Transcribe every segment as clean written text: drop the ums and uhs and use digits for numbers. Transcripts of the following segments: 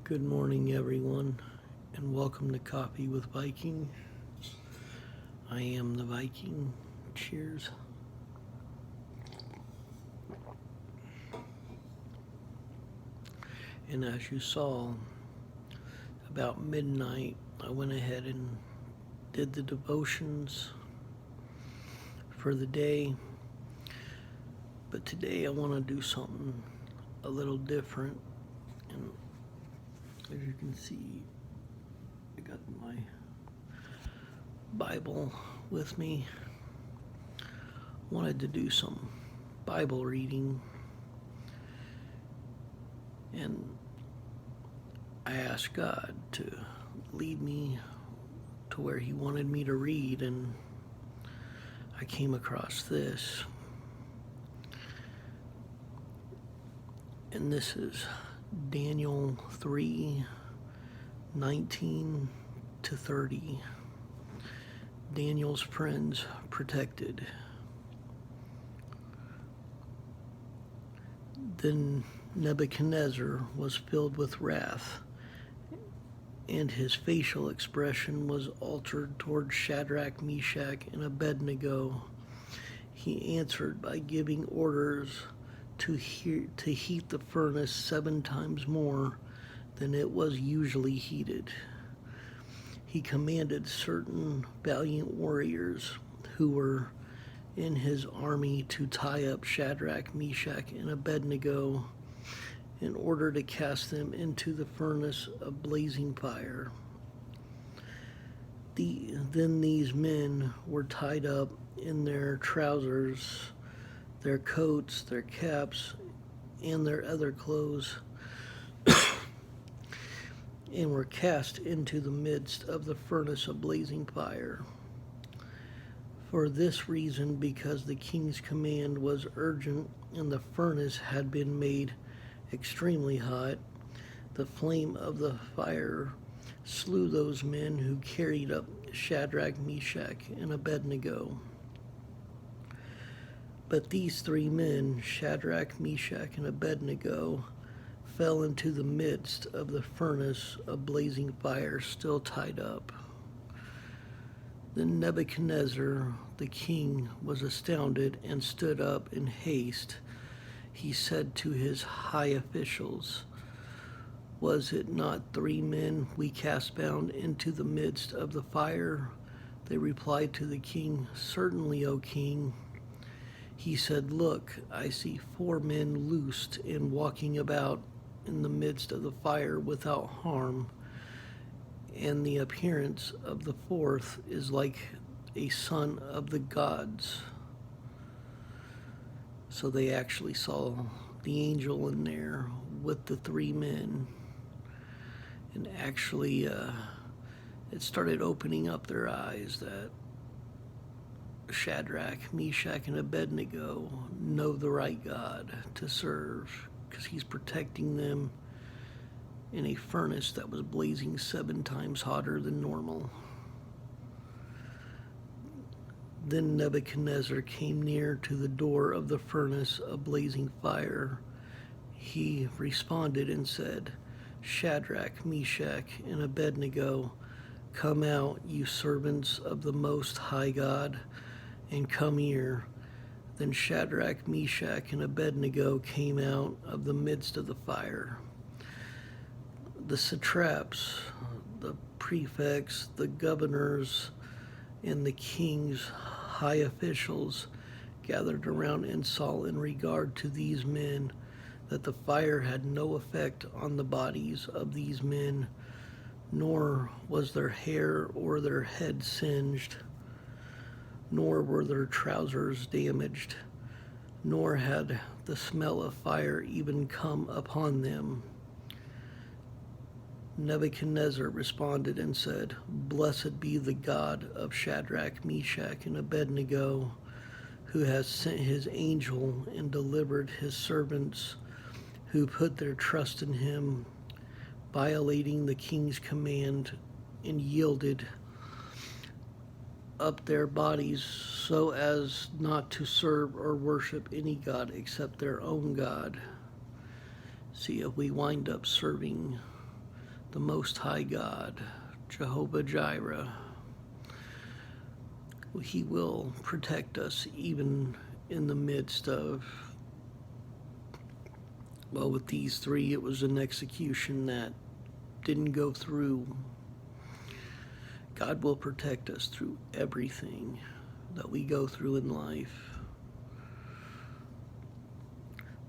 Good morning, everyone, and welcome to Coffee with Viking. I am the Viking. Cheers. And as you saw, about midnight, I went ahead and did the devotions for the day. But today I want to do something a little different. And as you can see, I got my Bible with me. Wanted to do some Bible reading, and I asked God to lead me to where He wanted me to read, and I came across this. And this is Daniel 3:19-30. Daniel's friends protected. Then Nebuchadnezzar was filled with wrath, and his facial expression was altered toward Shadrach, Meshach, and Abednego. He answered by giving orders to heat the furnace 7 times more than it was usually heated. He commanded certain valiant warriors who were in his army to tie up Shadrach, Meshach, and Abednego in order to cast them into the furnace of blazing fire. Then these men were tied up in their trousers, their coats, their caps, and their other clothes, and were cast into the midst of the furnace of blazing fire. For this reason, because the king's command was urgent and the furnace had been made extremely hot, the flame of the fire slew those men who carried up Shadrach, Meshach, and Abednego. But these 3 men, Shadrach, Meshach, and Abednego, fell into the midst of the furnace of blazing fire, still tied up. Then Nebuchadnezzar, the king, was astounded and stood up in haste. He said to his high officials, "Was it not 3 men we cast bound into the midst of the fire?" They replied to the king, "Certainly, O king." He said, "Look, I see 4 men loosed and walking about in the midst of the fire without harm, and the appearance of the 4th is like a son of the gods." So they actually saw the angel in there with the 3 men, and actually it started opening up their eyes that Shadrach, Meshach, and Abednego know the right God to serve, because He's protecting them in a furnace that was blazing 7 times hotter than normal. Then Nebuchadnezzar came near to the door of the furnace of blazing fire. He responded and said, "Shadrach, Meshach, and Abednego, come out, you servants of the Most High God, and come here." Then Shadrach, Meshach, and Abednego came out of the midst of the fire. The satraps, the prefects, the governors, and the king's high officials gathered around and saw in regard to these men that the fire had no effect on the bodies of these men, nor was their hair or their head singed, nor were their trousers damaged, nor had the smell of fire even come upon them. Nebuchadnezzar responded and said, "Blessed be the God of Shadrach, Meshach, and Abednego, who has sent his angel and delivered his servants who put their trust in him, violating the king's command, and yielded up their bodies so as not to serve or worship any god except their own God." See, if we wind up serving the Most High God, Jehovah Jireh. He will protect us even in the midst of, well, with these three, it was an execution that didn't go through. God will protect us through everything that we go through in life.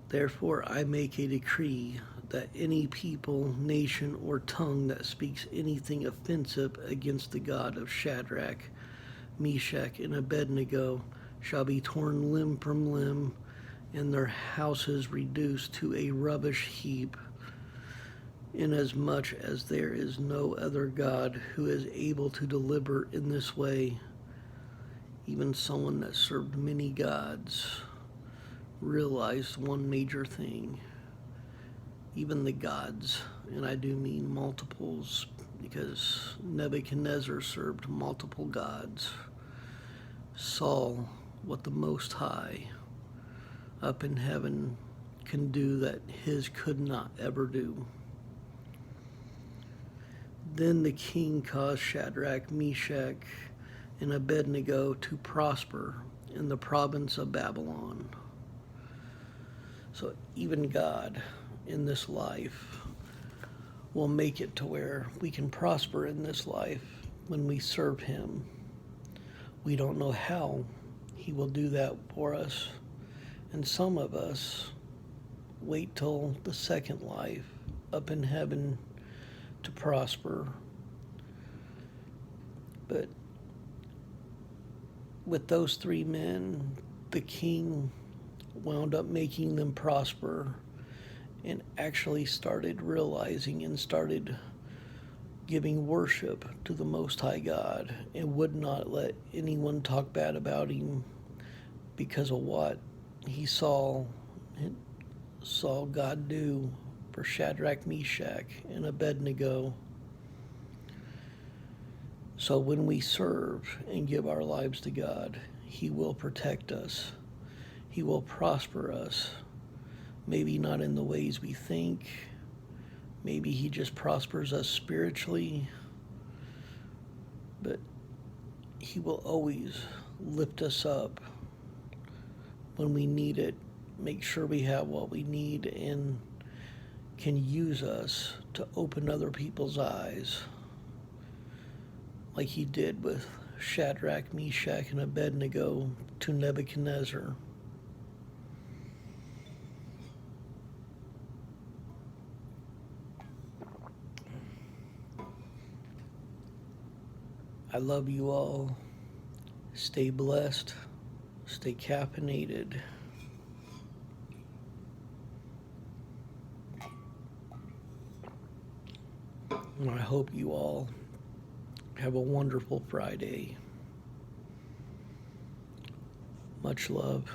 Therefore, I make a decree that any people, nation, or tongue that speaks anything offensive against the God of Shadrach, Meshach, and Abednego shall be torn limb from limb, and their houses reduced to a rubbish heap, inasmuch as there is no other God who is able to deliver in this way. Even someone that served many gods realized one major thing. Even the gods, and I do mean multiples, because Nebuchadnezzar served multiple gods, saw what the Most High up in heaven can do that his could not ever do. Then the king caused Shadrach, Meshach, and Abednego to prosper in the province of Babylon. So even God in this life will make it to where we can prosper in this life when we serve him. We don't know how he will do that for us. And some of us wait till the second life up in heaven to prosper. But with those three men, the king wound up making them prosper and actually started realizing and started giving worship to the Most High God and would not let anyone talk bad about him because of what he saw God do for Shadrach, Meshach, and Abednego. So when we serve and give our lives to God, he will protect us. He will prosper us. Maybe not in the ways we think. Maybe he just prospers us spiritually. But he will always lift us up when we need it. Make sure we have what we need and can use us to open other people's eyes. Like he did with Shadrach, Meshach, and Abednego to Nebuchadnezzar. I love you all. Stay blessed. Stay caffeinated. And I hope you all have a wonderful Friday. Much love.